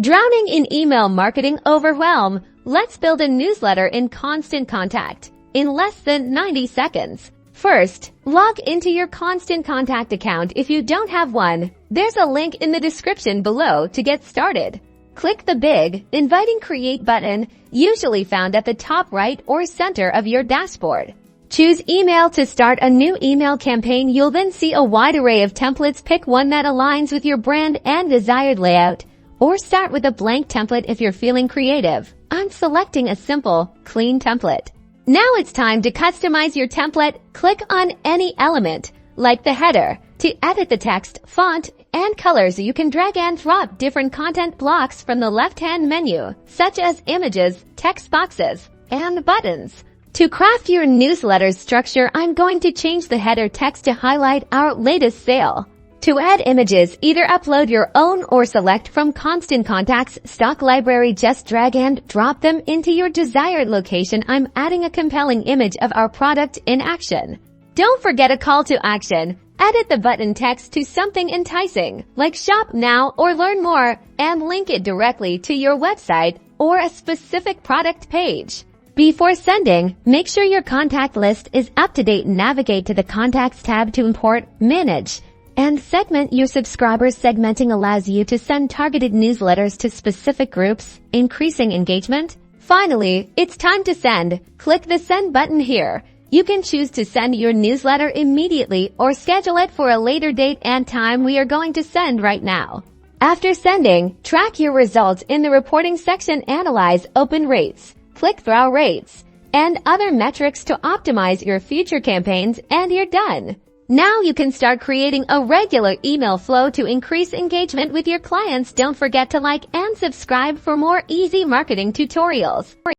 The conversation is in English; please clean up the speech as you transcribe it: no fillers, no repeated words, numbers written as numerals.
Drowning in email marketing overwhelm? Let's build a newsletter in Constant Contact in less than 90 seconds. First, log into your Constant Contact account if you don't have one. There's a link in the description below to get started. Click the big, inviting Create button, usually found at the top right or center of your dashboard. Choose Email to start a new email campaign. You'll then see a wide array of templates. Pick one that aligns with your brand and desired layout, or start with a blank template if you're feeling creative. I'm selecting a simple, clean template. Now it's time to customize your template. Click on any element, like the header, to edit the text, font, and colors. You can drag and drop different content blocks from the left-hand menu, such as images, text boxes, and buttons. To craft your newsletter's structure, I'm going to change the header text to highlight our latest sale. To add images, either upload your own or select from Constant Contact's stock library. Just drag and drop them into your desired location. I'm adding a compelling image of our product in action. Don't forget a call to action. Edit the button text to something enticing, like Shop Now or Learn More, and link it directly to your website or a specific product page. Before sending, make sure your contact list is up to date. Navigate to the Contacts tab to import, manage, and segment your subscribers. Segmenting allows you to send targeted newsletters to specific groups, increasing engagement. Finally, it's time to send. Click the Send button here. You can choose to send your newsletter immediately or schedule it for a later date and time. We are going to send right now. After sending, track your results in the reporting section. Analyze open rates, click-through rates, and other metrics to optimize your future campaigns, and you're done. Now you can start creating a regular email flow to increase engagement with your clients. Don't forget to like and subscribe for more easy marketing tutorials.